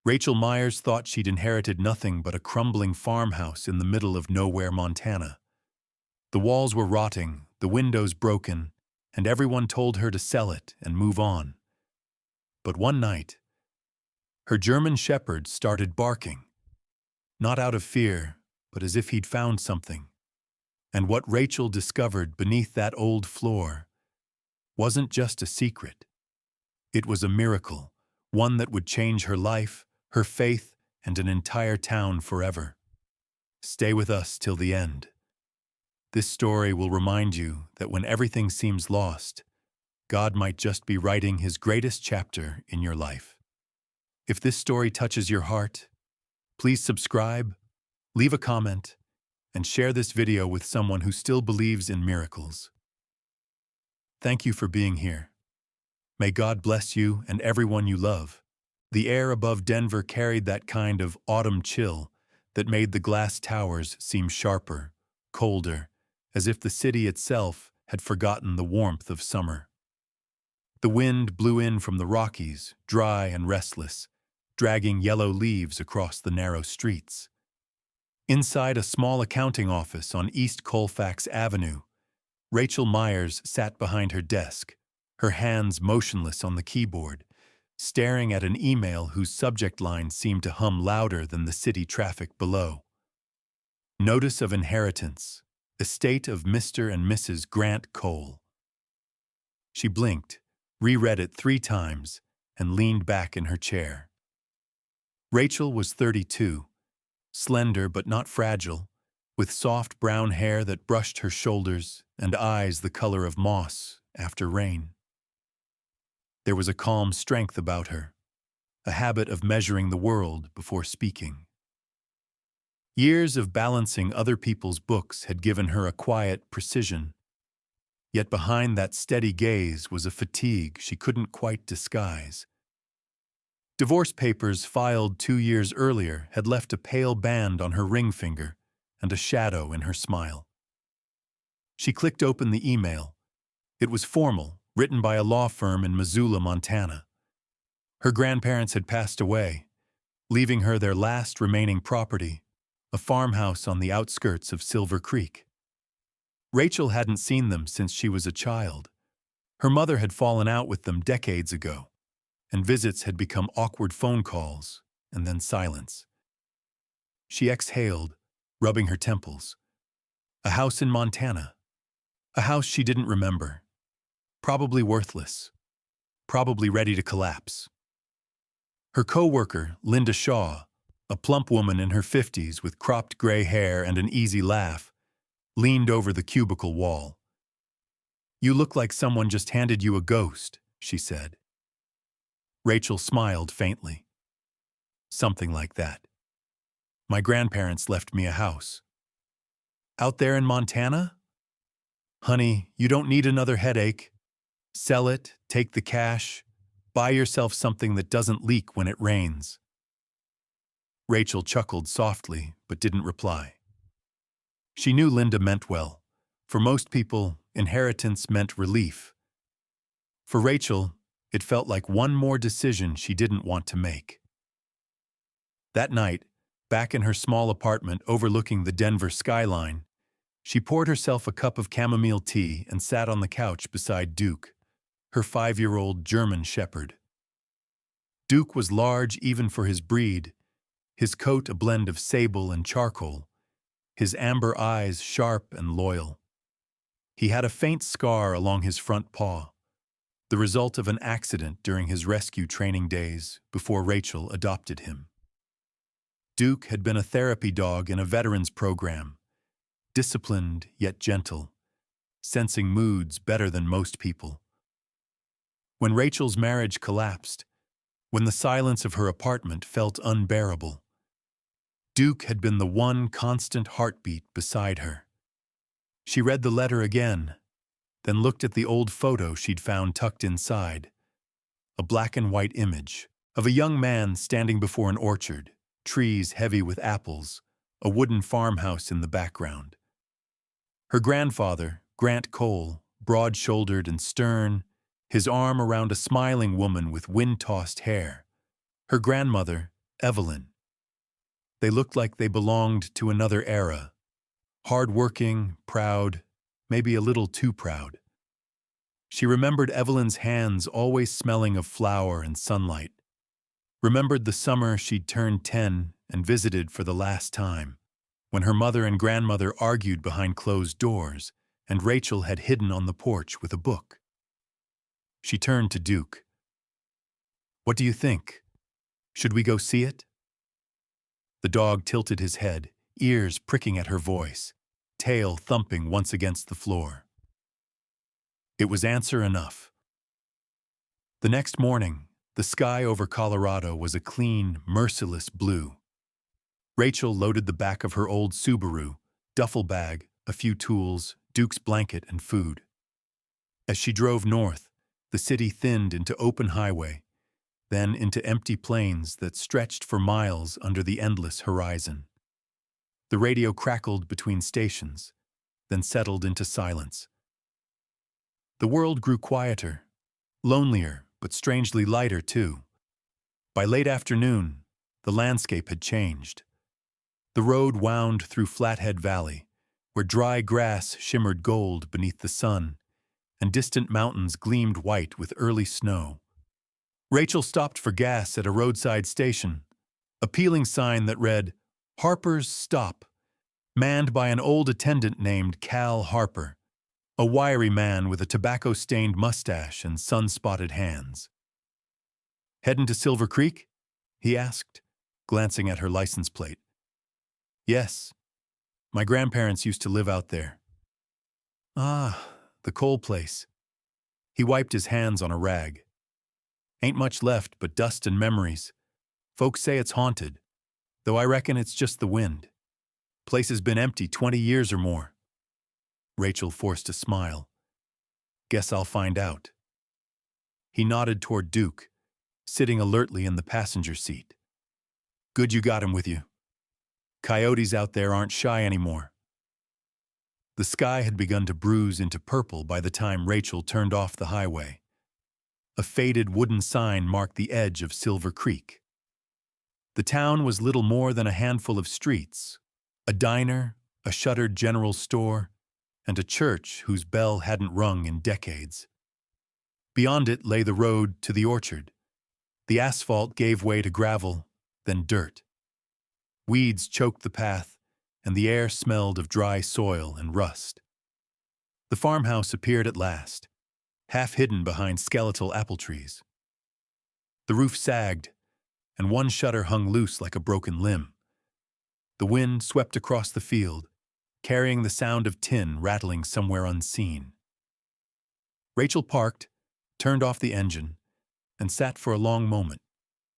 Rachel Myers thought she'd inherited nothing but a crumbling farmhouse in the middle of nowhere, Montana. The walls were rotting, the windows broken, and everyone told her to sell it and move on. But one night, her German shepherd started barking. Not out of fear, but as if he'd found something. And what Rachel discovered beneath that old floor wasn't just a secret. It was a miracle, one that would change her life, her faith, and an entire town forever. Stay with us till the end. This story will remind you that when everything seems lost, God might just be writing His greatest chapter in your life. If this story touches your heart, please subscribe, leave a comment, and share this video with someone who still believes in miracles. Thank you for being here. May God bless you and everyone you love. The air above Denver carried that kind of autumn chill that made the glass towers seem sharper, colder, as if the city itself had forgotten the warmth of summer. The wind blew in from the Rockies, dry and restless, dragging yellow leaves across the narrow streets. Inside a small accounting office on East Colfax Avenue, Rachel Myers sat behind her desk, her hands motionless on the keyboard, staring at an email whose subject line seemed to hum louder than the city traffic below. Notice of inheritance, estate of Mr. and Mrs. Grant Cole. She blinked, reread it 3 times, and leaned back in her chair. Rachel was 32, slender but not fragile, with soft brown hair that brushed her shoulders and eyes the color of moss after rain. There was a calm strength about her, a habit of measuring the world before speaking. Years of balancing other people's books had given her a quiet precision, yet behind that steady gaze was a fatigue she couldn't quite disguise. Divorce papers filed 2 years earlier had left a pale band on her ring finger and a shadow in her smile. She clicked open the email. It was formal, written by a law firm in Missoula, Montana. Her grandparents had passed away, leaving her their last remaining property, a farmhouse on the outskirts of Silver Creek. Rachel hadn't seen them since she was a child. Her mother had fallen out with them decades ago, and visits had become awkward phone calls and then silence. She exhaled, rubbing her temples. A house in Montana. A house she didn't remember. Probably worthless. Probably ready to collapse. Her co-worker, Linda Shaw, a plump woman in her 50s with cropped gray hair and an easy laugh, leaned over the cubicle wall. "You look like someone just handed you a ghost," she said. Rachel smiled faintly. "Something like that. My grandparents left me a house." "Out there in Montana?" "Honey, you don't need another headache. Sell it, take the cash, buy yourself something that doesn't leak when it rains." Rachel chuckled softly, but didn't reply. She knew Linda meant well. For most people, inheritance meant relief. For Rachel, it felt like one more decision she didn't want to make. That night, back in her small apartment overlooking the Denver skyline, she poured herself a cup of chamomile tea and sat on the couch beside Duke, her 5-year-old German shepherd. Duke was large even for his breed, his coat a blend of sable and charcoal, his amber eyes sharp and loyal. He had a faint scar along his front paw, the result of an accident during his rescue training days before Rachel adopted him. Duke had been a therapy dog in a veterans program, disciplined yet gentle, sensing moods better than most people. When Rachel's marriage collapsed, when the silence of her apartment felt unbearable, Duke had been the one constant heartbeat beside her. She read the letter again, then looked at the old photo she'd found tucked inside, a black and white image of a young man standing before an orchard, trees heavy with apples, a wooden farmhouse in the background. Her grandfather, Grant Cole, broad-shouldered and stern, his arm around a smiling woman with wind-tossed hair. Her grandmother, Evelyn. They looked like they belonged to another era. Hard-working, proud, maybe a little too proud. She remembered Evelyn's hands always smelling of flower and sunlight. Remembered the summer she'd turned 10 and visited for the last time, when her mother and grandmother argued behind closed doors and Rachel had hidden on the porch with a book. She turned to Duke. "What do you think? Should we go see it?" The dog tilted his head, ears pricking at her voice, tail thumping once against the floor. It was answer enough. The next morning, the sky over Colorado was a clean, merciless blue. Rachel loaded the back of her old Subaru, duffel bag, a few tools, Duke's blanket, and food. As she drove north, the city thinned into open highway, then into empty plains that stretched for miles under the endless horizon. The radio crackled between stations, then settled into silence. The world grew quieter, lonelier, but strangely lighter too. By late afternoon, the landscape had changed. The road wound through Flathead Valley, where dry grass shimmered gold beneath the sun, and distant mountains gleamed white with early snow. Rachel stopped for gas at a roadside station, a peeling sign that read, "Harper's Stop," manned by an old attendant named Cal Harper, a wiry man with a tobacco-stained mustache and sun-spotted hands. "Heading to Silver Creek?" he asked, glancing at her license plate. "Yes. My grandparents used to live out there." "Ah, the coal place." He wiped his hands on a rag. "Ain't much left but dust and memories. Folks say it's haunted, though I reckon it's just the wind. Place has been empty 20 years or more." Rachel forced a smile. "Guess I'll find out." He nodded toward Duke, sitting alertly in the passenger seat. "Good you got him with you. Coyotes out there aren't shy anymore." The sky had begun to bruise into purple by the time Rachel turned off the highway. A faded wooden sign marked the edge of Silver Creek. The town was little more than a handful of streets, a diner, a shuttered general store, and a church whose bell hadn't rung in decades. Beyond it lay the road to the orchard. The asphalt gave way to gravel, then dirt. Weeds choked the path, and the air smelled of dry soil and rust. The farmhouse appeared at last, half hidden behind skeletal apple trees. The roof sagged, and one shutter hung loose like a broken limb. The wind swept across the field, carrying the sound of tin rattling somewhere unseen. Rachel parked, turned off the engine, and sat for a long moment,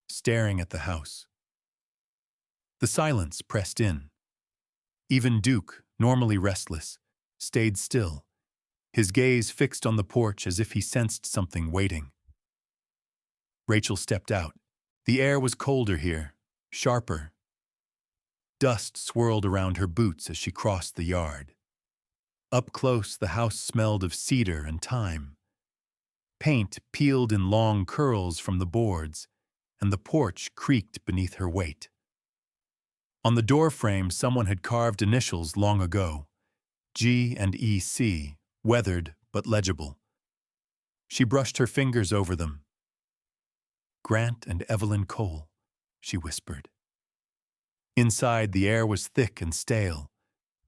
staring at the house. The silence pressed in. Even Duke, normally restless, stayed still, his gaze fixed on the porch as if he sensed something waiting. Rachel stepped out. The air was colder here, sharper. Dust swirled around her boots as she crossed the yard. Up close, the house smelled of cedar and thyme. Paint peeled in long curls from the boards, and the porch creaked beneath her weight. On the doorframe, someone had carved initials long ago, G and EC, weathered but legible. She brushed her fingers over them. "Grant and Evelyn Cole," she whispered. Inside, the air was thick and stale.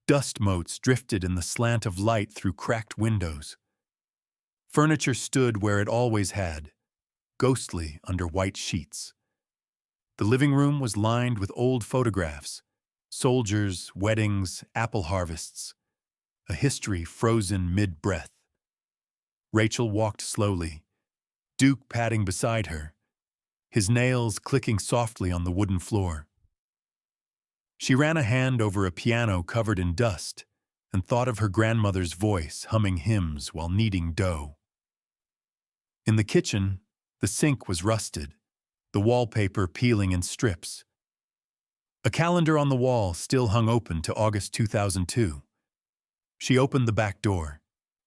Dust motes drifted in the slant of light through cracked windows. Furniture stood where it always had, ghostly under white sheets. The living room was lined with old photographs, soldiers, weddings, apple harvests, a history frozen mid-breath. Rachel walked slowly, Duke padding beside her, his nails clicking softly on the wooden floor. She ran a hand over a piano covered in dust and thought of her grandmother's voice humming hymns while kneading dough. In the kitchen, the sink was rusted, the wallpaper peeling in strips. A calendar on the wall still hung open to August 2002. She opened the back door.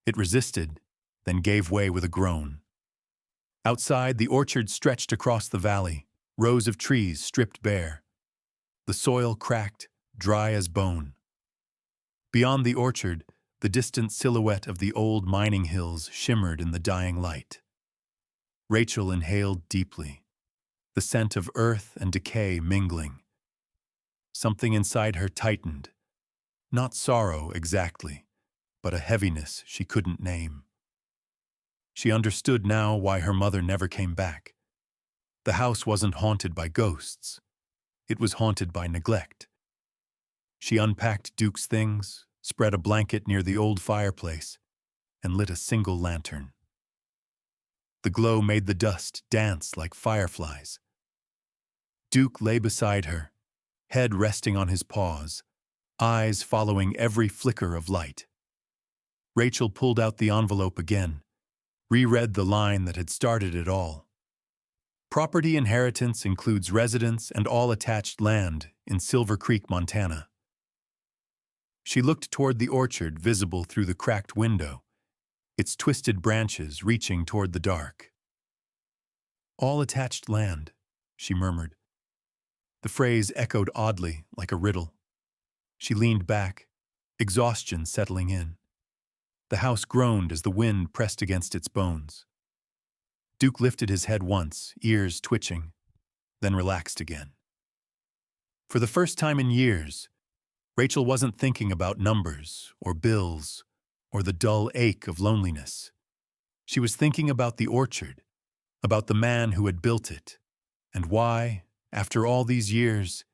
It resisted, then gave way with a groan. Outside, the orchard stretched across the valley, rows of trees stripped bare, the soil cracked, dry as bone. Beyond the orchard, the distant silhouette of the old mining hills shimmered in the dying light. Rachel inhaled deeply, the scent of earth and decay mingling. Something inside her tightened, not sorrow exactly, but a heaviness she couldn't name. She understood now why her mother never came back. The house wasn't haunted by ghosts. It was haunted by neglect. She unpacked Duke's things, spread a blanket near the old fireplace, and lit a single lantern. The glow made the dust dance like fireflies. Duke lay beside her, head resting on his paws, eyes following every flicker of light. Rachel pulled out the envelope again, reread the line that had started it all. Property inheritance includes residence and all attached land in Silver Creek, Montana. She looked toward the orchard visible through the cracked window, its twisted branches reaching toward the dark. All attached land, she murmured. The phrase echoed oddly, like a riddle. She leaned back, exhaustion settling in. The house groaned as the wind pressed against its bones. Duke lifted his head once, ears twitching, then relaxed again. For the first time in years, Rachel wasn't thinking about numbers or bills or the dull ache of loneliness. She was thinking about the orchard, about the man who had built it, and why, after all these years,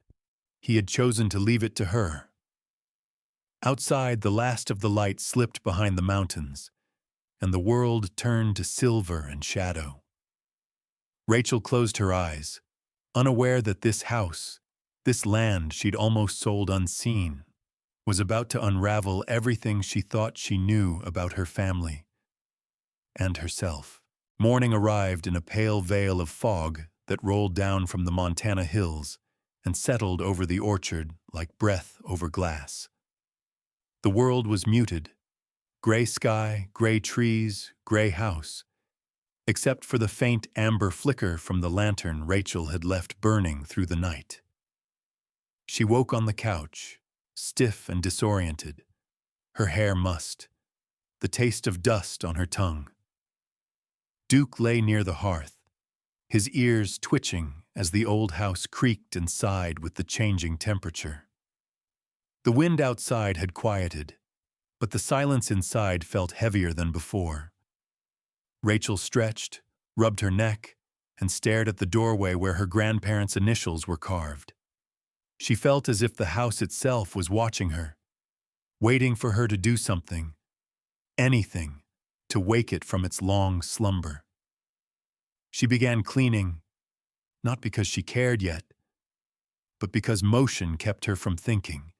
he had chosen to leave it to her. Outside, the last of the light slipped behind the mountains, and the world turned to silver and shadow. Rachel closed her eyes, unaware that this house, this land she'd almost sold unseen, was about to unravel everything she thought she knew about her family and herself. Morning arrived in a pale veil of fog that rolled down from the Montana hills and settled over the orchard like breath over glass. The world was muted, gray sky, gray trees, gray house, except for the faint amber flicker from the lantern Rachel had left burning through the night. She woke on the couch, stiff and disoriented, her hair mussed, the taste of dust on her tongue. Duke lay near the hearth, his ears twitching as the old house creaked and sighed with the changing temperature. The wind outside had quieted, but the silence inside felt heavier than before. Rachel stretched, rubbed her neck, and stared at the doorway where her grandparents' initials were carved. She felt as if the house itself was watching her, waiting for her to do something, anything, to wake it from its long slumber. She began cleaning, not because she cared yet, but because motion kept her from thinking.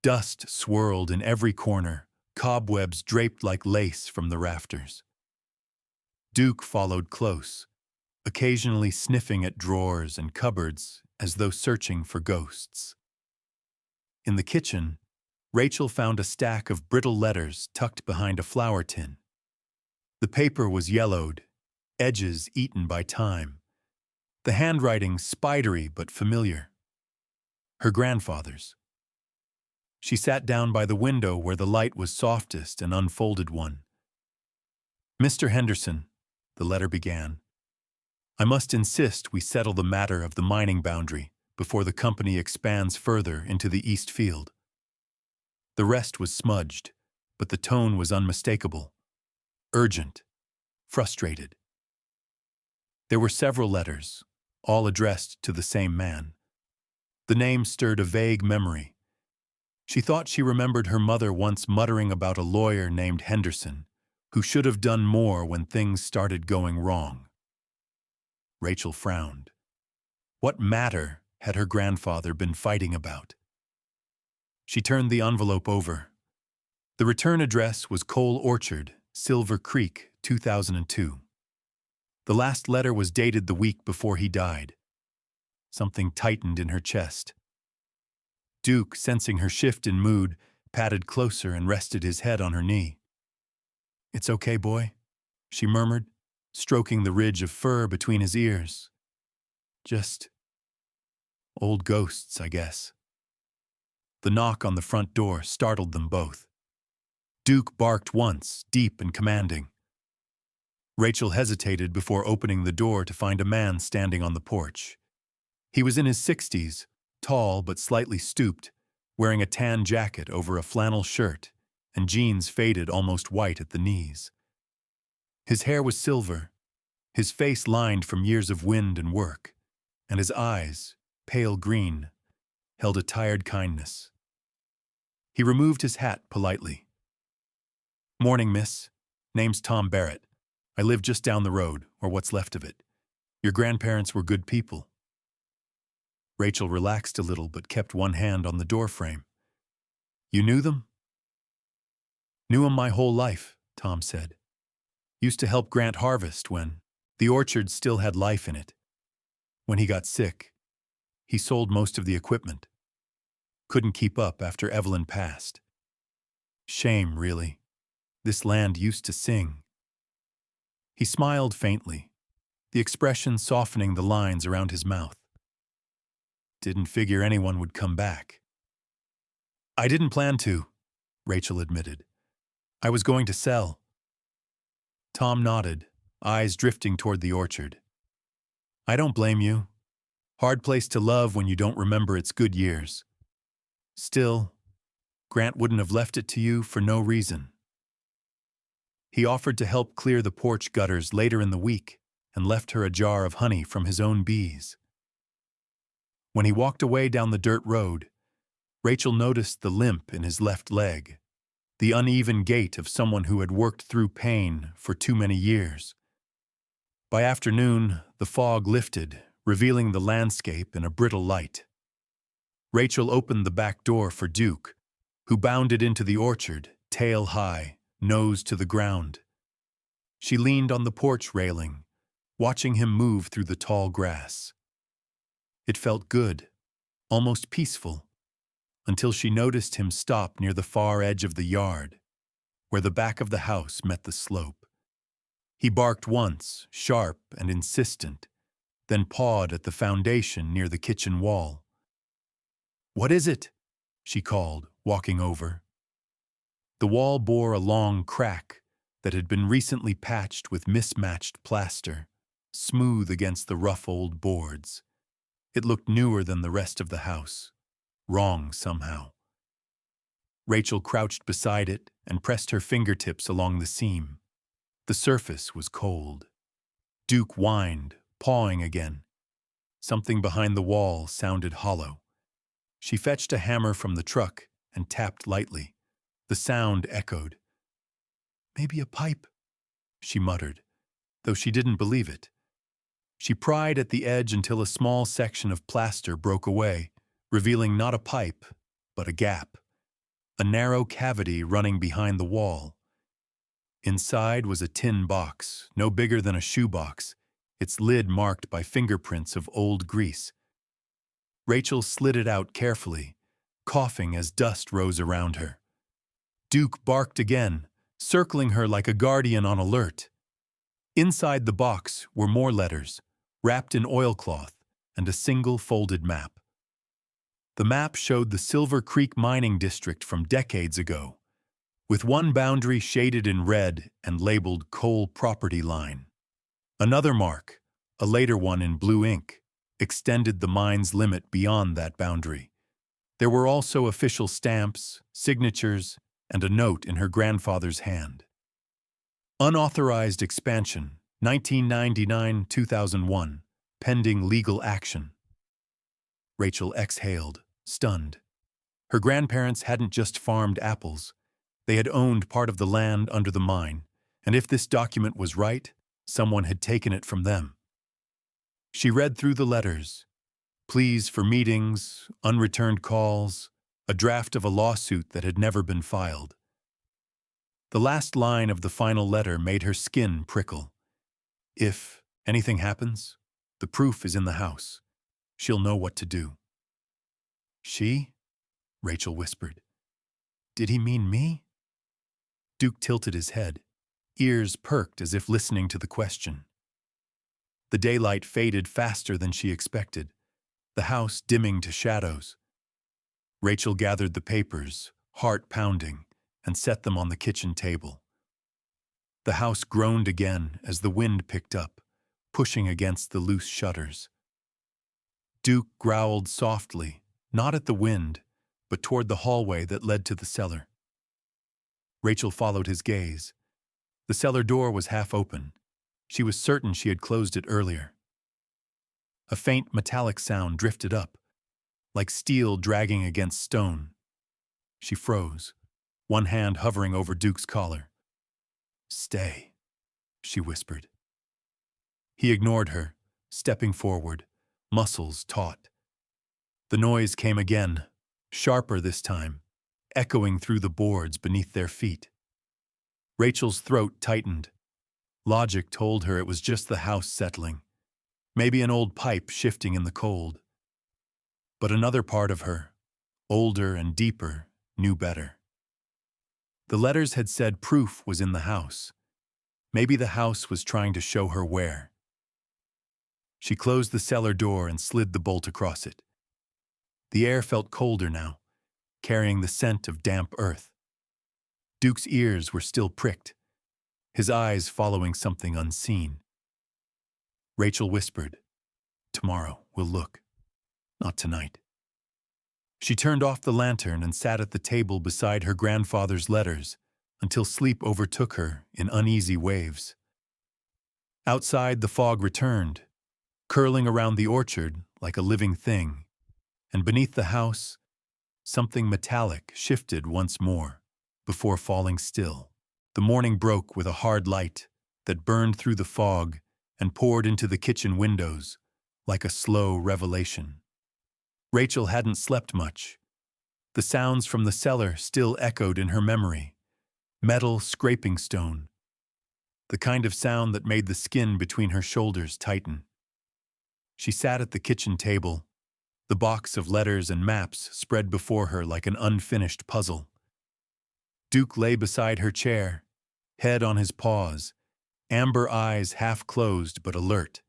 Dust swirled in every corner, cobwebs draped like lace from the rafters. Duke followed close, occasionally sniffing at drawers and cupboards as though searching for ghosts. In the kitchen, Rachel found a stack of brittle letters tucked behind a flour tin. The paper was yellowed, edges eaten by time, the handwriting spidery but familiar. Her grandfather's. She sat down by the window where the light was softest and unfolded one. "Mr. Henderson," the letter began, "I must insist we settle the matter of the mining boundary before the company expands further into the east field." The rest was smudged, but the tone was unmistakable, urgent, frustrated. There were several letters, all addressed to the same man. The name stirred a vague memory. She thought she remembered her mother once muttering about a lawyer named Henderson, who should have done more when things started going wrong. Rachel frowned. What matter had her grandfather been fighting about? She turned the envelope over. The return address was Cole Orchard, Silver Creek, 2002. The last letter was dated the week before he died. Something tightened in her chest. Duke, sensing her shift in mood, patted closer and rested his head on her knee. "It's okay, boy," she murmured, stroking the ridge of fur between his ears. Just old ghosts, I guess. The knock on the front door startled them both. Duke barked once, deep and commanding. Rachel hesitated before opening the door to find a man standing on the porch. He was in his 60s, tall but slightly stooped, wearing a tan jacket over a flannel shirt and jeans faded almost white at the knees. His hair was silver, his face lined from years of wind and work, and his eyes, pale green, held a tired kindness. He removed his hat politely. "Morning, miss. Name's Tom Barrett. I live just down the road, or what's left of it. Your grandparents were good people." Rachel relaxed a little but kept one hand on the doorframe. "You knew them?" "Knew 'em my whole life," Tom said. "Used to help Grant harvest when the orchard still had life in it. When he got sick, he sold most of the equipment. Couldn't keep up after Evelyn passed. Shame, really. This land used to sing." He smiled faintly, the expression softening the lines around his mouth. "Didn't figure anyone would come back." "I didn't plan to," Rachel admitted. "I was going to sell." Tom nodded, eyes drifting toward the orchard. "I don't blame you. Hard place to love when you don't remember its good years. Still, Grant wouldn't have left it to you for no reason." He offered to help clear the porch gutters later in the week and left her a jar of honey from his own bees. When he walked away down the dirt road, Rachel noticed the limp in his left leg, the uneven gait of someone who had worked through pain for too many years. By afternoon, the fog lifted, revealing the landscape in a brittle light. Rachel opened the back door for Duke, who bounded into the orchard, tail high, nose to the ground. She leaned on the porch railing, watching him move through the tall grass. It felt good, almost peaceful, until she noticed him stop near the far edge of the yard, where the back of the house met the slope. He barked once, sharp and insistent, then pawed at the foundation near the kitchen wall. "What is it?" she called, walking over. The wall bore a long crack that had been recently patched with mismatched plaster, smooth against the rough old boards. It looked newer than the rest of the house, wrong somehow. Rachel crouched beside it and pressed her fingertips along the seam. The surface was cold. Duke whined, pawing again. Something behind the wall sounded hollow. She fetched a hammer from the truck and tapped lightly. The sound echoed. "Maybe a pipe," she muttered, though she didn't believe it. She pried at the edge until a small section of plaster broke away, revealing not a pipe, but a gap, a narrow cavity running behind the wall. Inside was a tin box, no bigger than a shoebox, its lid marked by fingerprints of old grease. Rachel slid it out carefully, coughing as dust rose around her. Duke barked again, circling her like a guardian on alert. Inside the box were more letters, wrapped in oilcloth, and a single folded map. The map showed the Silver Creek mining district from decades ago, with one boundary shaded in red and labeled Coal Property Line. Another mark, a later one in blue ink, extended the mine's limit beyond that boundary. There were also official stamps, signatures, and a note in her grandfather's hand. Unauthorized expansion, 1999-2001, pending legal action. Rachel exhaled, stunned. Her grandparents hadn't just farmed apples. They had owned part of the land under the mine, and if this document was right, someone had taken it from them. She read through the letters. Pleas for meetings, unreturned calls, a draft of a lawsuit that had never been filed. The last line of the final letter made her skin prickle. If anything happens, the proof is in the house. She'll know what to do. "She?" Rachel whispered. "Did he mean me?" Duke tilted his head, ears perked as if listening to the question. The daylight faded faster than she expected, the house dimming to shadows. Rachel gathered the papers, heart pounding, and set them on the kitchen table. The house groaned again as the wind picked up, pushing against the loose shutters. Duke growled softly, not at the wind, but toward the hallway that led to the cellar. Rachel followed his gaze. The cellar door was half open. She was certain she had closed it earlier. A faint metallic sound drifted up, like steel dragging against stone. She froze, one hand hovering over Duke's collar. "Stay," she whispered. He ignored her, stepping forward, muscles taut. The noise came again, sharper this time, echoing through the boards beneath their feet. Rachel's throat tightened. Logic told her it was just the house settling, maybe an old pipe shifting in the cold. But another part of her, older and deeper, knew better. The letters had said proof was in the house. Maybe the house was trying to show her where. She closed the cellar door and slid the bolt across it. The air felt colder now, carrying the scent of damp earth. Duke's ears were still pricked, his eyes following something unseen. Rachel whispered, "Tomorrow we'll look. Not tonight." She turned off the lantern and sat at the table beside her grandfather's letters until sleep overtook her in uneasy waves. Outside, the fog returned, curling around the orchard like a living thing, and beneath the house, something metallic shifted once more before falling still. The morning broke with a hard light that burned through the fog and poured into the kitchen windows like a slow revelation. Rachel hadn't slept much. The sounds from the cellar still echoed in her memory. Metal scraping stone. The kind of sound that made the skin between her shoulders tighten. She sat at the kitchen table, the box of letters and maps spread before her like an unfinished puzzle. Duke lay beside her chair, head on his paws, amber eyes half closed but alert,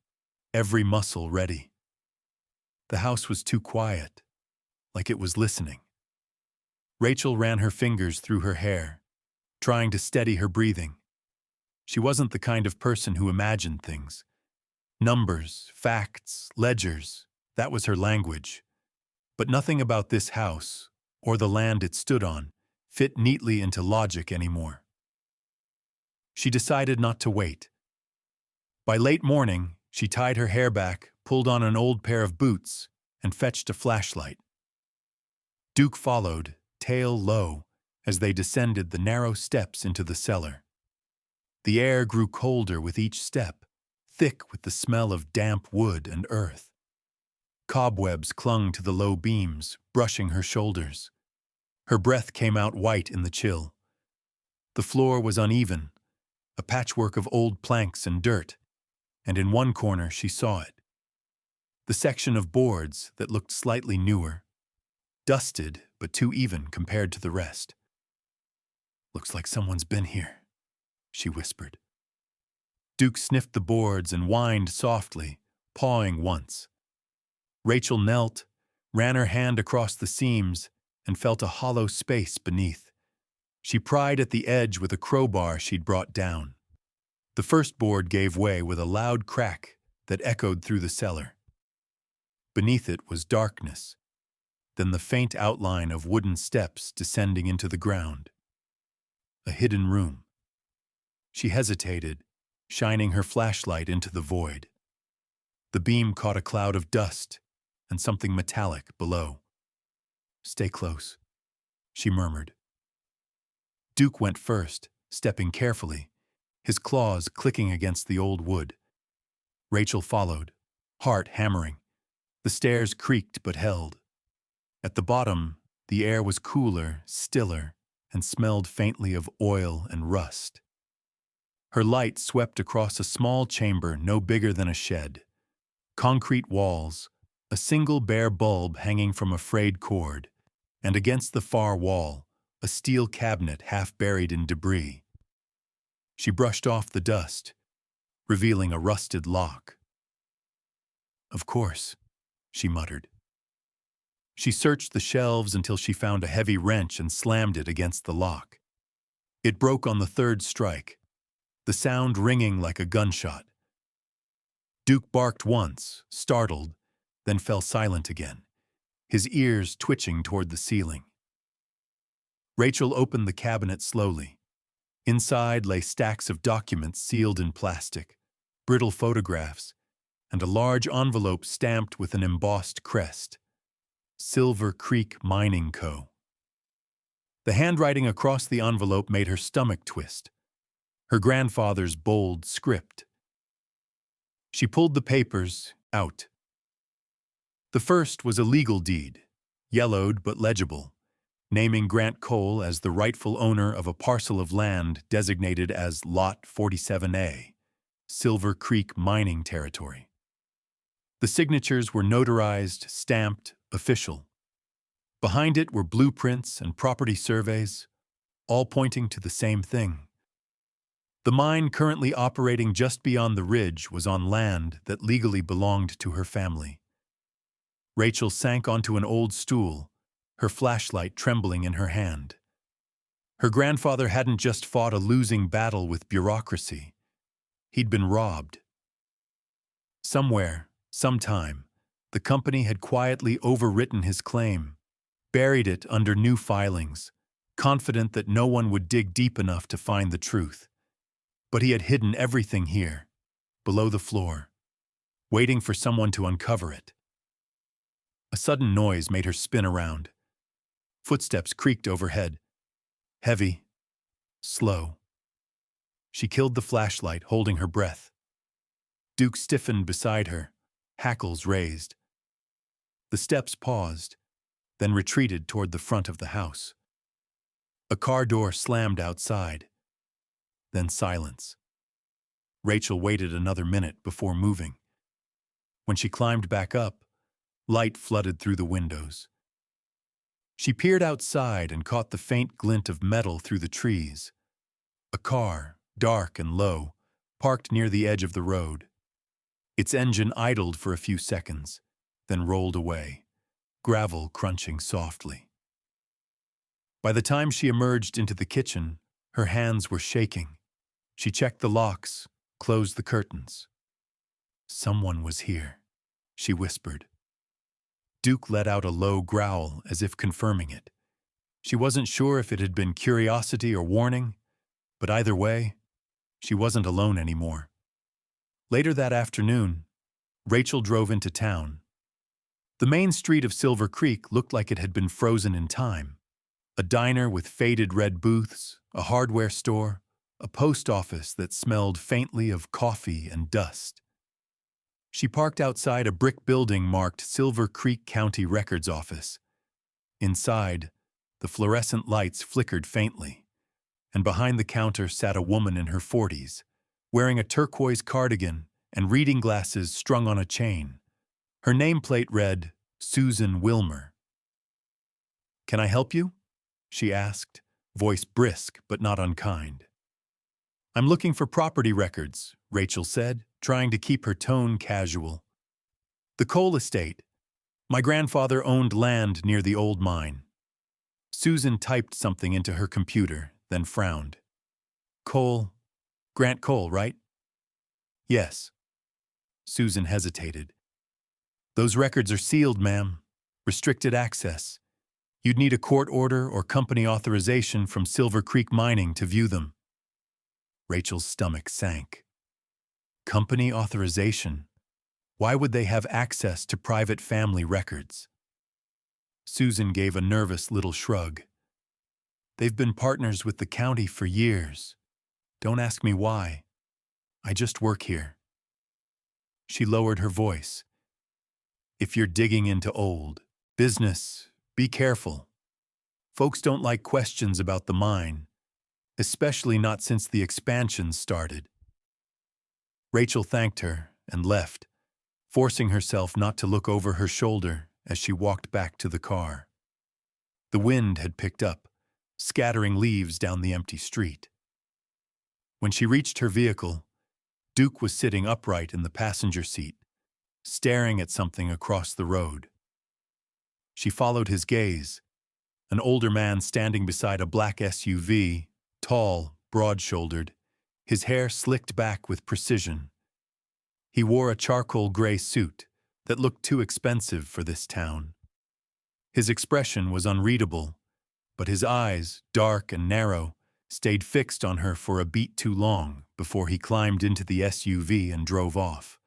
every muscle ready. The house was too quiet, like it was listening. Rachel ran her fingers through her hair, trying to steady her breathing. She wasn't the kind of person who imagined things. Numbers, facts, ledgers, that was her language. But nothing about this house, or the land it stood on, fit neatly into logic anymore. She decided not to wait. By late morning, she tied her hair back, pulled on an old pair of boots, and fetched a flashlight. Duke followed, tail low, as they descended the narrow steps into the cellar. The air grew colder with each step, thick with the smell of damp wood and earth. Cobwebs clung to the low beams, brushing her shoulders. Her breath came out white in the chill. The floor was uneven, a patchwork of old planks and dirt, and in one corner she saw it. The section of boards that looked slightly newer, dusted but too even compared to the rest. "Looks like someone's been here," she whispered. Duke sniffed the boards and whined softly, pawing once. Rachel knelt, ran her hand across the seams, and felt a hollow space beneath. She pried at the edge with a crowbar she'd brought down. The first board gave way with a loud crack that echoed through the cellar. Beneath it was darkness, then the faint outline of wooden steps descending into the ground. A hidden room. She hesitated, shining her flashlight into the void. The beam caught a cloud of dust and something metallic below. "Stay close," she murmured. Duke went first, stepping carefully, his claws clicking against the old wood. Rachel followed, heart hammering. The stairs creaked but held. At the bottom, the air was cooler, stiller, and smelled faintly of oil and rust. Her light swept across a small chamber no bigger than a shed. Concrete walls, a single bare bulb hanging from a frayed cord, and against the far wall, a steel cabinet half buried in debris. She brushed off the dust, revealing a rusted lock. Of course, she muttered. She searched the shelves until she found a heavy wrench and slammed it against the lock. It broke on the third strike, the sound ringing like a gunshot. Duke barked once, startled, then fell silent again, his ears twitching toward the ceiling. Rachel opened the cabinet slowly. Inside lay stacks of documents sealed in plastic, brittle photographs, and a large envelope stamped with an embossed crest. Silver Creek Mining Co. The handwriting across the envelope made her stomach twist. Her grandfather's bold script. She pulled the papers out. The first was a legal deed, yellowed but legible, naming Grant Cole as the rightful owner of a parcel of land designated as Lot 47A, Silver Creek Mining Territory. The signatures were notarized, stamped, official. Behind it were blueprints and property surveys, all pointing to the same thing. The mine currently operating just beyond the ridge was on land that legally belonged to her family. Rachel sank onto an old stool, her flashlight trembling in her hand. Her grandfather hadn't just fought a losing battle with bureaucracy. He'd been robbed. Somewhere, sometime, the company had quietly overwritten his claim, buried it under new filings, confident that no one would dig deep enough to find the truth. But he had hidden everything here, below the floor, waiting for someone to uncover it. A sudden noise made her spin around. Footsteps creaked overhead. Heavy, slow. She killed the flashlight, holding her breath. Duke stiffened beside her, hackles raised. The steps paused, then retreated toward the front of the house. A car door slammed outside. Then silence. Rachel waited another minute before moving. When she climbed back up, light flooded through the windows. She peered outside and caught the faint glint of metal through the trees. A car, dark and low, parked near the edge of the road. Its engine idled for a few seconds, then rolled away, gravel crunching softly. By the time she emerged into the kitchen, her hands were shaking. She checked the locks, closed the curtains. Someone was here, she whispered. Duke let out a low growl as if confirming it. She wasn't sure if it had been curiosity or warning, but either way, she wasn't alone anymore. Later that afternoon, Rachel drove into town. The main street of Silver Creek looked like it had been frozen in time. A diner with faded red booths, a hardware store, a post office that smelled faintly of coffee and dust. She parked outside a brick building marked Silver Creek County Records Office. Inside, the fluorescent lights flickered faintly, and behind the counter sat a woman in her 40s, wearing a turquoise cardigan and reading glasses strung on a chain. Her nameplate read, Susan Wilmer. "Can I help you?" she asked, voice brisk but not unkind. "I'm looking for property records," Rachel said, trying to keep her tone casual. "The Cole estate. My grandfather owned land near the old mine." Susan typed something into her computer, then frowned. "Cole, Grant Cole, right?" "Yes." Susan hesitated. "Those records are sealed, ma'am. Restricted access. You'd need a court order or company authorization from Silver Creek Mining to view them." Rachel's stomach sank. Company authorization? Why would they have access to private family records? Susan gave a nervous little shrug. "They've been partners with the county for years. Don't ask me why. I just work here." She lowered her voice. "If you're digging into old business, be careful. Folks don't like questions about the mine, especially not since the expansion started." Rachel thanked her and left, forcing herself not to look over her shoulder as she walked back to the car. The wind had picked up, scattering leaves down the empty street. When she reached her vehicle, Duke was sitting upright in the passenger seat, staring at something across the road. She followed his gaze, an older man standing beside a black SUV, tall, broad-shouldered, his hair slicked back with precision. He wore a charcoal gray suit that looked too expensive for this town. His expression was unreadable, but his eyes, dark and narrow, stayed fixed on her for a beat too long before he climbed into the SUV and drove off.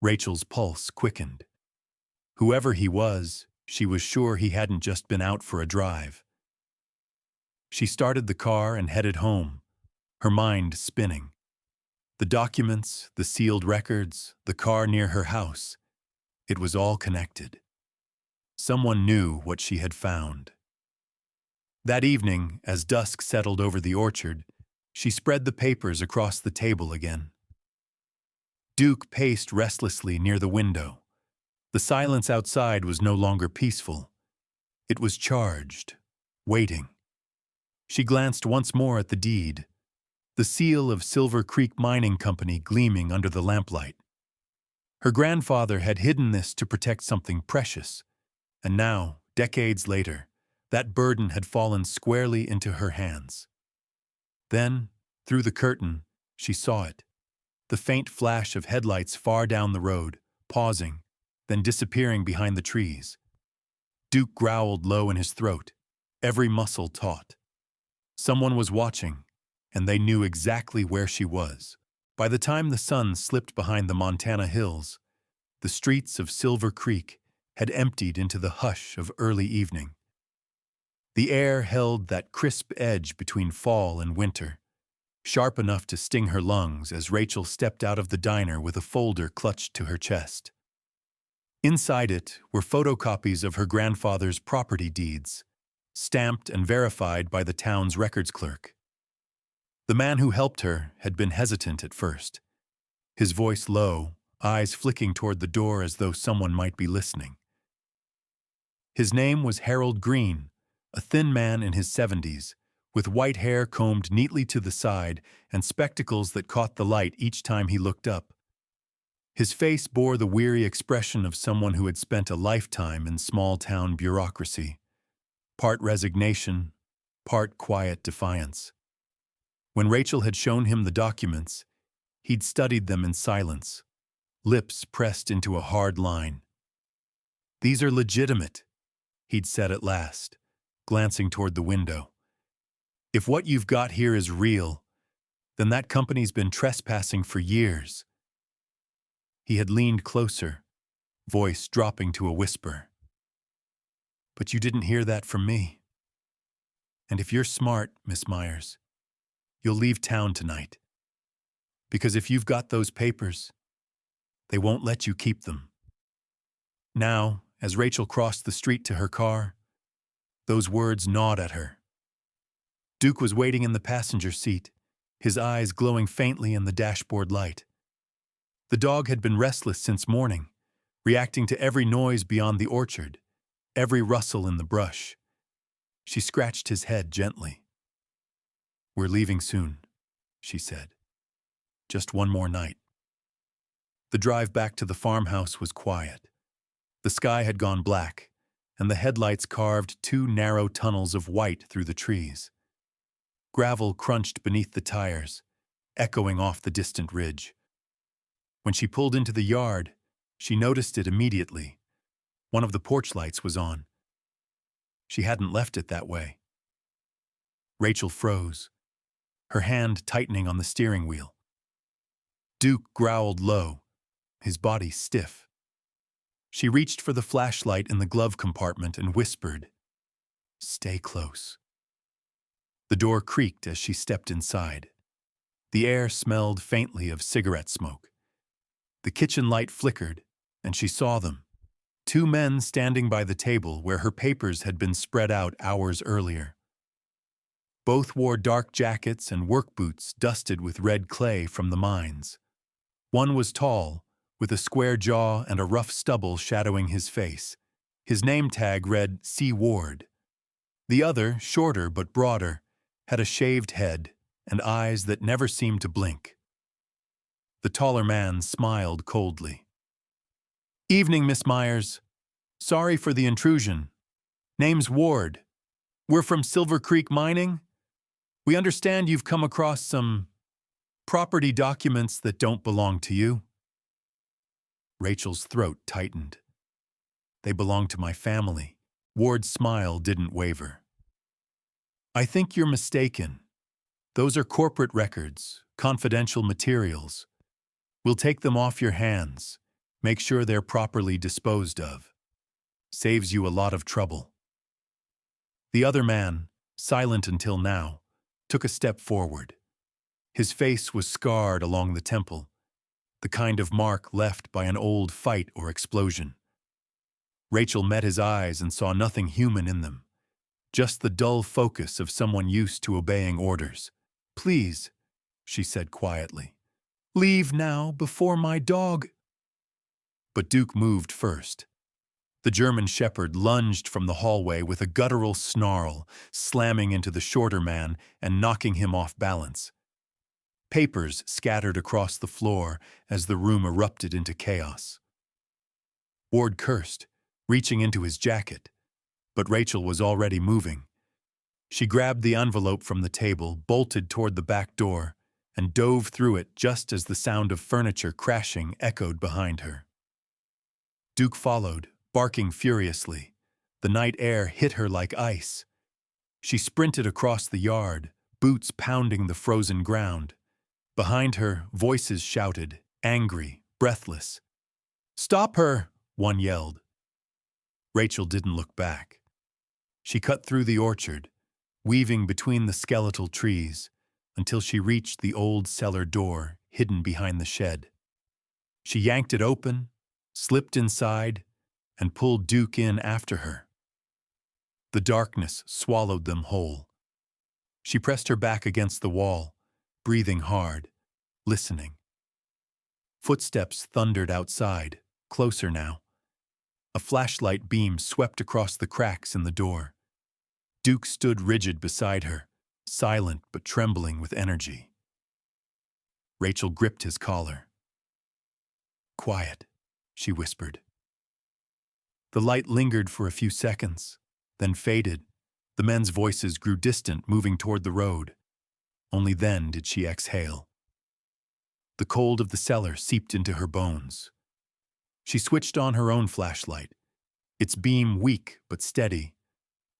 Rachel's pulse quickened. Whoever he was, she was sure he hadn't just been out for a drive. She started the car and headed home, her mind spinning. The documents, the sealed records, the car near her house. It was all connected. Someone knew what she had found. That evening, as dusk settled over the orchard, she spread the papers across the table again. Duke paced restlessly near the window. The silence outside was no longer peaceful. It was charged, waiting. She glanced once more at the deed, the seal of Silver Creek Mining Company gleaming under the lamplight. Her grandfather had hidden this to protect something precious, and now, decades later, that burden had fallen squarely into her hands. Then, through the curtain, she saw it, the faint flash of headlights far down the road, pausing, then disappearing behind the trees. Duke growled low in his throat, every muscle taut. Someone was watching, and they knew exactly where she was. By the time the sun slipped behind the Montana hills, the streets of Silver Creek had emptied into the hush of early evening. The air held that crisp edge between fall and winter, sharp enough to sting her lungs as Rachel stepped out of the diner with a folder clutched to her chest. Inside it were photocopies of her grandfather's property deeds, stamped and verified by the town's records clerk. The man who helped her had been hesitant at first, his voice low, eyes flicking toward the door as though someone might be listening. His name was Harold Green, a thin man in his 70s, with white hair combed neatly to the side and spectacles that caught the light each time he looked up. His face bore the weary expression of someone who had spent a lifetime in small-town bureaucracy, part resignation, part quiet defiance. When Rachel had shown him the documents, he'd studied them in silence, lips pressed into a hard line. "These are legitimate," he'd said at last, glancing toward the window. "If what you've got here is real, then that company's been trespassing for years." He had leaned closer, voice dropping to a whisper. "But you didn't hear that from me. And if you're smart, Miss Myers, you'll leave town tonight. Because if you've got those papers, they won't let you keep them." Now, as Rachel crossed the street to her car, those words gnawed at her. Duke was waiting in the passenger seat, his eyes glowing faintly in the dashboard light. The dog had been restless since morning, reacting to every noise beyond the orchard, every rustle in the brush. She scratched his head gently. "We're leaving soon," she said. "Just one more night." The drive back to the farmhouse was quiet. The sky had gone black, and the headlights carved two narrow tunnels of white through the trees. Gravel crunched beneath the tires, echoing off the distant ridge. When she pulled into the yard, she noticed it immediately. One of the porch lights was on. She hadn't left it that way. Rachel froze, her hand tightening on the steering wheel. Duke growled low, his body stiff. She reached for the flashlight in the glove compartment and whispered, "Stay close." The door creaked as she stepped inside. The air smelled faintly of cigarette smoke. The kitchen light flickered, and she saw them. Two men standing by the table where her papers had been spread out hours earlier. Both wore dark jackets and work boots dusted with red clay from the mines. One was tall, with a square jaw and a rough stubble shadowing his face. His name tag read C. Ward. The other, shorter but broader, had a shaved head and eyes that never seemed to blink. The taller man smiled coldly. Evening, Miss Myers. Sorry for the intrusion. Name's Ward. We're from Silver Creek Mining. We understand you've come across some property documents that don't belong to you. Rachel's throat tightened. They belong to my family. Ward's smile didn't waver. I think you're mistaken. Those are corporate records, confidential materials. We'll take them off your hands. Make sure they're properly disposed of. Saves you a lot of trouble. The other man, silent until now, took a step forward. His face was scarred along the temple, the kind of mark left by an old fight or explosion. Rachel met his eyes and saw nothing human in them, just the dull focus of someone used to obeying orders. Please, she said quietly. Leave now before my dog. But Duke moved first. The German shepherd lunged from the hallway with a guttural snarl, slamming into the shorter man and knocking him off balance. Papers scattered across the floor as the room erupted into chaos. Ward cursed, reaching into his jacket, but Rachel was already moving. She grabbed the envelope from the table, bolted toward the back door, and dove through it just as the sound of furniture crashing echoed behind her. Duke followed, barking furiously. The night air hit her like ice. She sprinted across the yard, boots pounding the frozen ground. Behind her, voices shouted, angry, breathless. "Stop her!" one yelled. Rachel didn't look back. She cut through the orchard, weaving between the skeletal trees, until she reached the old cellar door hidden behind the shed. She yanked it open, slipped inside, and pulled Duke in after her. The darkness swallowed them whole. She pressed her back against the wall, breathing hard, listening. Footsteps thundered outside, closer now. A flashlight beam swept across the cracks in the door. Duke stood rigid beside her, silent but trembling with energy. Rachel gripped his collar. "Quiet," she whispered. The light lingered for a few seconds, then faded. The men's voices grew distant, moving toward the road. Only then did she exhale. The cold of the cellar seeped into her bones. She switched on her own flashlight, its beam weak but steady,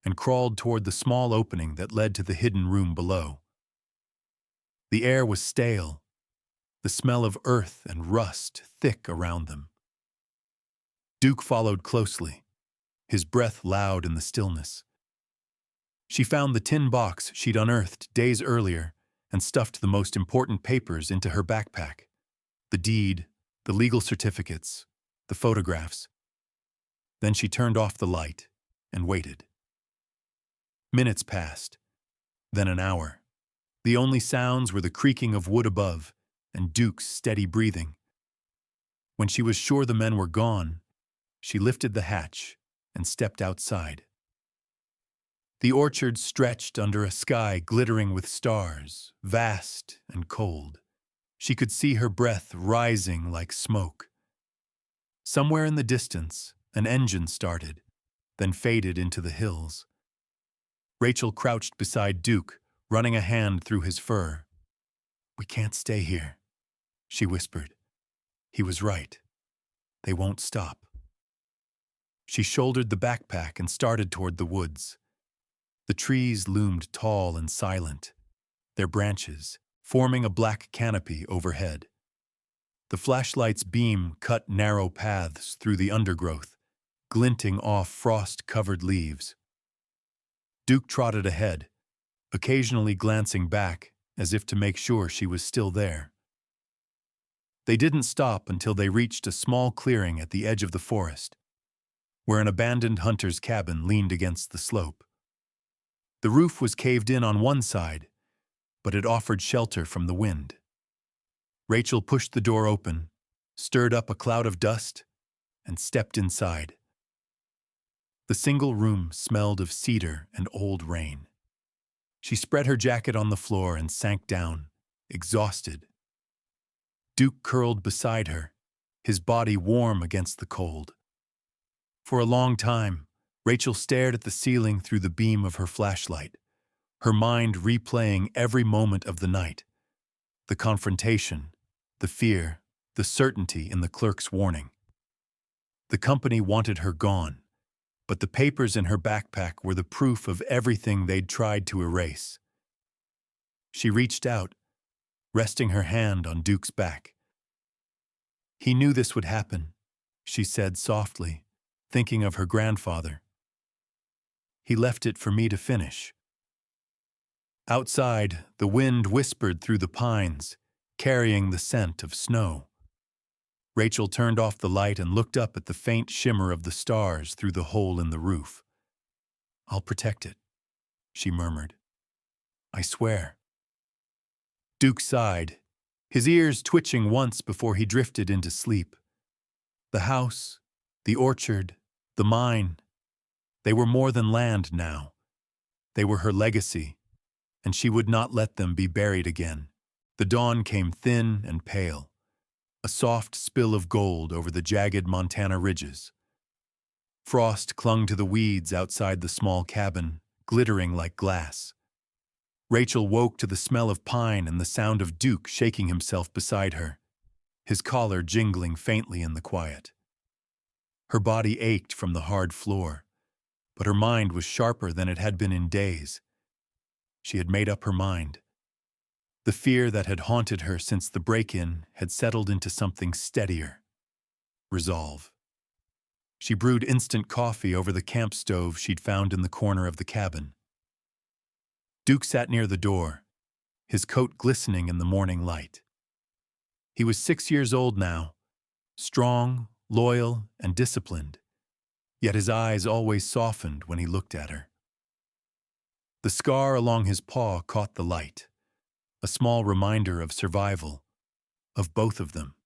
and crawled toward the small opening that led to the hidden room below. The air was stale, the smell of earth and rust thick around them. Duke followed closely, his breath loud in the stillness. She found the tin box she'd unearthed days earlier and stuffed the most important papers into her backpack. The deed, the legal certificates, the photographs. Then she turned off the light and waited. Minutes passed, then an hour. The only sounds were the creaking of wood above and Duke's steady breathing. When she was sure the men were gone, she lifted the hatch and stepped outside. The orchard stretched under a sky glittering with stars, vast and cold. She could see her breath rising like smoke. Somewhere in the distance, an engine started, then faded into the hills. Rachel crouched beside Duke, running a hand through his fur. "We can't stay here," she whispered. He was right. They won't stop. She shouldered the backpack and started toward the woods. The trees loomed tall and silent, their branches forming a black canopy overhead. The flashlight's beam cut narrow paths through the undergrowth, glinting off frost-covered leaves. Duke trotted ahead, occasionally glancing back as if to make sure she was still there. They didn't stop until they reached a small clearing at the edge of the forest, where an abandoned hunter's cabin leaned against the slope. The roof was caved in on one side, but it offered shelter from the wind. Rachel pushed the door open, stirred up a cloud of dust, and stepped inside. The single room smelled of cedar and old rain. She spread her jacket on the floor and sank down, exhausted. Duke curled beside her, his body warm against the cold. For a long time, Rachel stared at the ceiling through the beam of her flashlight, her mind replaying every moment of the night. The confrontation, the fear, the certainty in the clerk's warning. The company wanted her gone, but the papers in her backpack were the proof of everything they'd tried to erase. She reached out, resting her hand on Duke's back. "He knew this would happen," she said softly, thinking of her grandfather. "He left it for me to finish." Outside, the wind whispered through the pines, carrying the scent of snow. Rachel turned off the light and looked up at the faint shimmer of the stars through the hole in the roof. "I'll protect it," she murmured. "I swear." Duke sighed, his ears twitching once before he drifted into sleep. The house, the orchard, the mine, they were more than land now. They were her legacy, and she would not let them be buried again. The dawn came thin and pale, a soft spill of gold over the jagged Montana ridges. Frost clung to the weeds outside the small cabin, glittering like glass. Rachel woke to the smell of pine and the sound of Duke shaking himself beside her, his collar jingling faintly in the quiet. Her body ached from the hard floor, but her mind was sharper than it had been in days. She had made up her mind. The fear that had haunted her since the break-in had settled into something steadier. Resolve. She brewed instant coffee over the camp stove she'd found in the corner of the cabin. Duke sat near the door, his coat glistening in the morning light. He was 6 years old now, strong, loyal, and disciplined, yet his eyes always softened when he looked at her. The scar along his paw caught the light, a small reminder of survival, of both of them.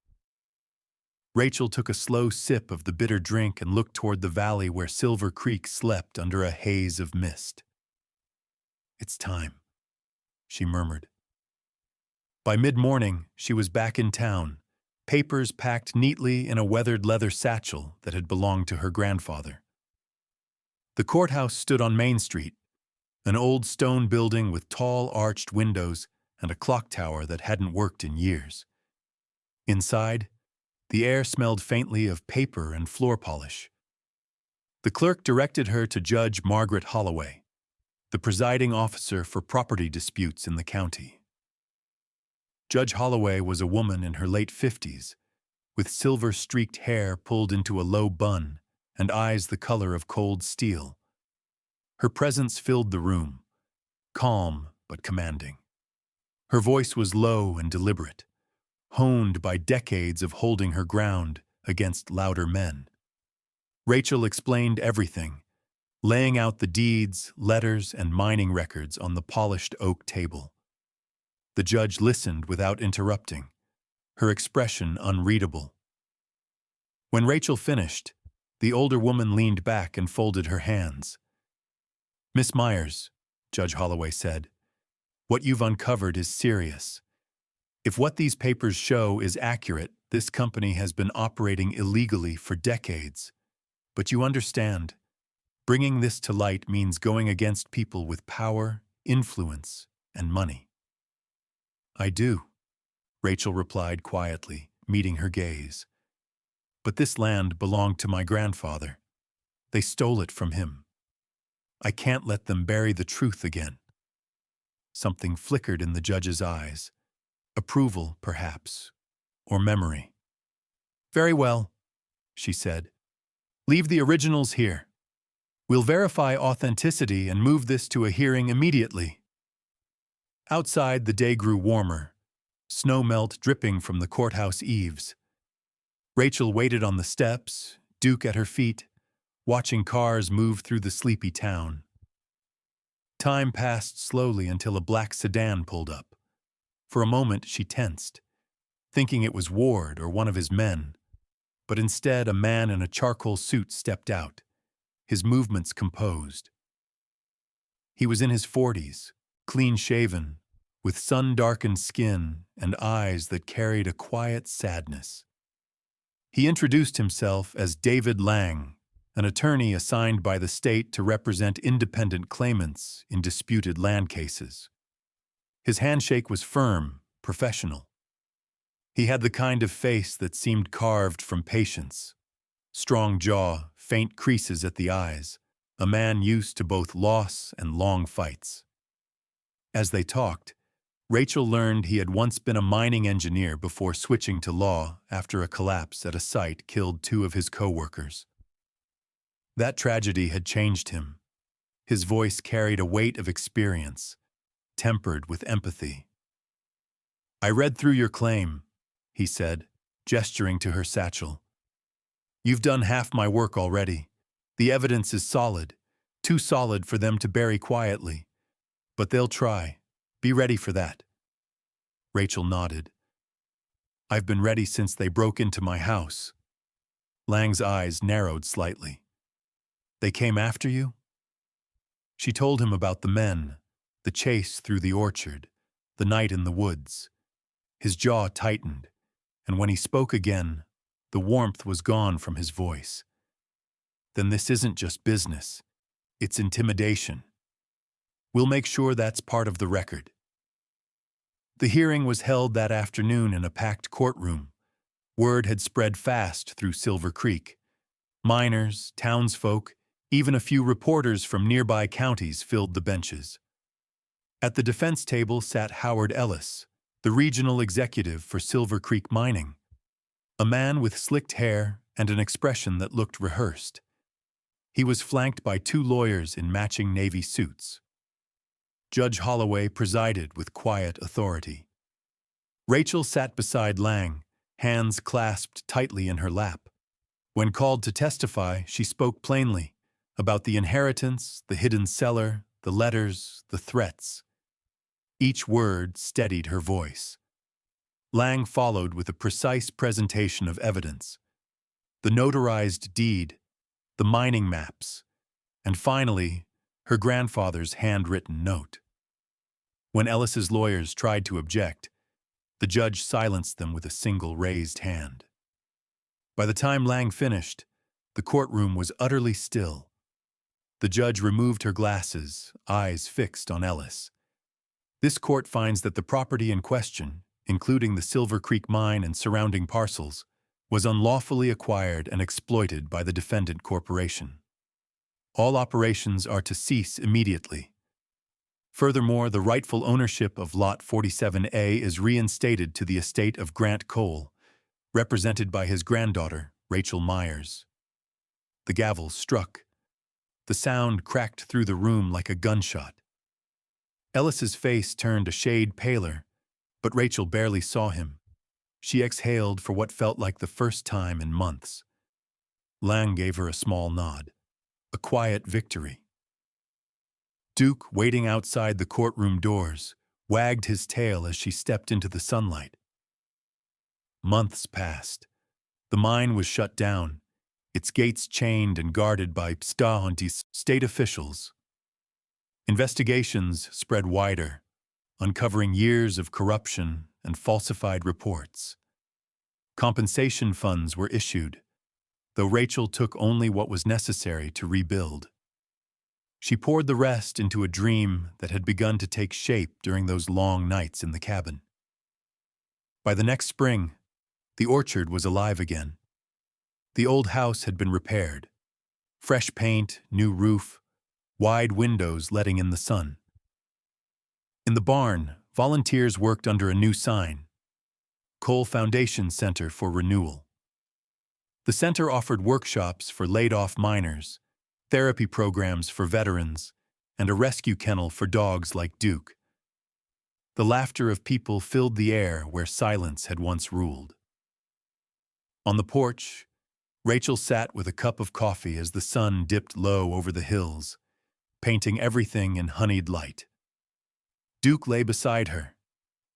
Rachel took a slow sip of the bitter drink and looked toward the valley where Silver Creek slept under a haze of mist. "It's time," she murmured. By mid-morning, she was back in town, papers packed neatly in a weathered leather satchel that had belonged to her grandfather. The courthouse stood on Main Street, an old stone building with tall arched windows and a clock tower that hadn't worked in years. Inside, the air smelled faintly of paper and floor polish. The clerk directed her to Judge Margaret Holloway, the presiding officer for property disputes in the county. Judge Holloway was a woman in her late 50s, with silver-streaked hair pulled into a low bun and eyes the color of cold steel. Her presence filled the room, calm but commanding. Her voice was low and deliberate, honed by decades of holding her ground against louder men. Rachel explained everything, laying out the deeds, letters, and mining records on the polished oak table. The judge listened without interrupting, her expression unreadable. When Rachel finished, the older woman leaned back and folded her hands. "Miss Myers," Judge Holloway said, "what you've uncovered is serious. If what these papers show is accurate, this company has been operating illegally for decades. But you understand, bringing this to light means going against people with power, influence, and money." "I do," Rachel replied quietly, meeting her gaze. "But this land belonged to my grandfather. They stole it from him. I can't let them bury the truth again." Something flickered in the judge's eyes. Approval, perhaps, or memory. "Very well," she said. "Leave the originals here. We'll verify authenticity and move this to a hearing immediately." Outside, the day grew warmer, snow melt dripping from the courthouse eaves. Rachel waited on the steps, Duke at her feet, watching cars move through the sleepy town. Time passed slowly until a black sedan pulled up. For a moment, she tensed, thinking it was Ward or one of his men, but instead a man in a charcoal suit stepped out, his movements composed. He was in his 40s, clean-shaven, with sun-darkened skin and eyes that carried a quiet sadness. He introduced himself as David Lang, an attorney assigned by the state to represent independent claimants in disputed land cases. His handshake was firm, professional. He had the kind of face that seemed carved from patience. Strong jaw, faint creases at the eyes, a man used to both loss and long fights. As they talked, Rachel learned he had once been a mining engineer before switching to law after a collapse at a site killed two of his co-workers. That tragedy had changed him. His voice carried a weight of experience, tempered with empathy. "I read through your claim," he said, gesturing to her satchel. "You've done half my work already. The evidence is solid, too solid for them to bury quietly. But they'll try. Be ready for that." Rachel nodded. "I've been ready since they broke into my house." Lang's eyes narrowed slightly. "They came after you?" She told him about the men, the chase through the orchard, the night in the woods. His jaw tightened, and when he spoke again, the warmth was gone from his voice. "Then this isn't just business. It's intimidation. We'll make sure that's part of the record." The hearing was held that afternoon in a packed courtroom. Word had spread fast through Silver Creek. Miners, townsfolk, even a few reporters from nearby counties filled the benches. At the defense table sat Howard Ellis, the regional executive for Silver Creek Mining, a man with slicked hair and an expression that looked rehearsed. He was flanked by two lawyers in matching navy suits. Judge Holloway presided with quiet authority. Rachel sat beside Lang, hands clasped tightly in her lap. When called to testify, she spoke plainly about the inheritance, the hidden cellar, the letters, the threats. Each word steadied her voice. Lang followed with a precise presentation of evidence: the notarized deed, the mining maps, and finally, her grandfather's handwritten note. When Ellis's lawyers tried to object, the judge silenced them with a single raised hand. By the time Lang finished, the courtroom was utterly still. The judge removed her glasses, eyes fixed on Ellis. "This court finds that the property in question, including the Silver Creek mine and surrounding parcels, was unlawfully acquired and exploited by the defendant corporation. All operations are to cease immediately. Furthermore, the rightful ownership of Lot 47A is reinstated to the estate of Grant Cole, represented by his granddaughter, Rachel Myers." The gavel struck. The sound cracked through the room like a gunshot. Ellis's face turned a shade paler, but Rachel barely saw him. She exhaled for what felt like the first time in months. Lang gave her a small nod. A quiet victory. Duke, waiting outside the courtroom doors, wagged his tail as she stepped into the sunlight. Months passed. The mine was shut down, its gates chained and guarded by state officials. Investigations spread wider, uncovering years of corruption and falsified reports. Compensation funds were issued, though Rachel took only what was necessary to rebuild. She poured the rest into a dream that had begun to take shape during those long nights in the cabin. By the next spring, the orchard was alive again. The old house had been repaired. Fresh paint, new roof, wide windows letting in the sun. In the barn, volunteers worked under a new sign: Cole Foundation Center for Renewal. The center offered workshops for laid-off miners, therapy programs for veterans, and a rescue kennel for dogs like Duke. The laughter of people filled the air where silence had once ruled. On the porch, Rachel sat with a cup of coffee as the sun dipped low over the hills, painting everything in honeyed light. Duke lay beside her,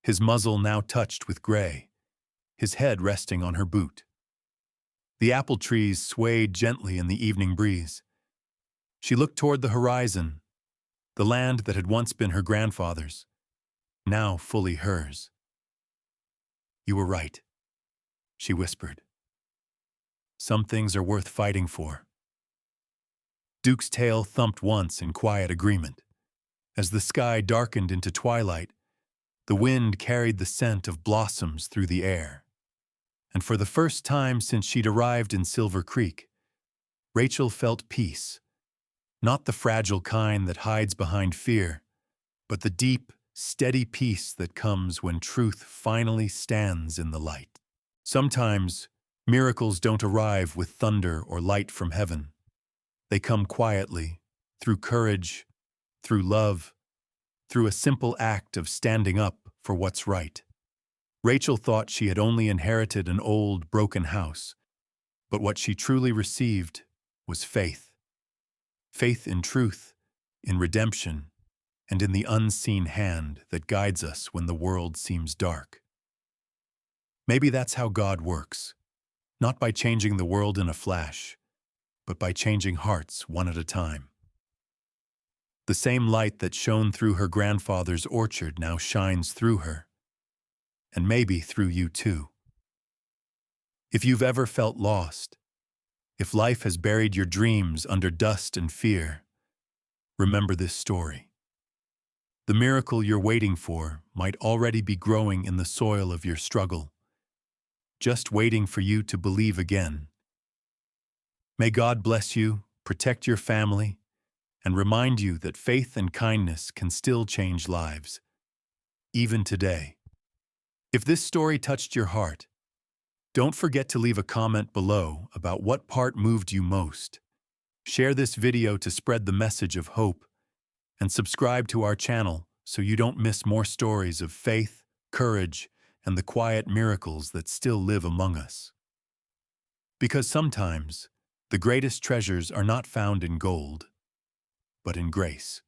his muzzle now touched with gray, his head resting on her boot. The apple trees swayed gently in the evening breeze. She looked toward the horizon, the land that had once been her grandfather's, now fully hers. "You were right," she whispered. Some things are worth fighting for. Duke's tail thumped once in quiet agreement. As the sky darkened into twilight, the wind carried the scent of blossoms through the air. And for the first time since she'd arrived in Silver Creek, Rachel felt peace, not the fragile kind that hides behind fear, but the deep, steady peace that comes when truth finally stands in the light. Sometimes, miracles don't arrive with thunder or light from heaven. They come quietly, through courage, through love, through a simple act of standing up for what's right. Rachel thought she had only inherited an old, broken house, but what she truly received was faith. Faith in truth, in redemption, and in the unseen hand that guides us when the world seems dark. Maybe that's how God works, not by changing the world in a flash, but by changing hearts one at a time. The same light that shone through her grandfather's orchard now shines through her, and maybe through you too. If you've ever felt lost, if life has buried your dreams under dust and fear, remember this story. The miracle you're waiting for might already be growing in the soil of your struggle, just waiting for you to believe again. May God bless you, protect your family, and remind you that faith and kindness can still change lives, even today. If this story touched your heart, don't forget to leave a comment below about what part moved you most. Share this video to spread the message of hope, and subscribe to our channel so you don't miss more stories of faith, courage, and the quiet miracles that still live among us. Because sometimes, the greatest treasures are not found in gold, but in grace.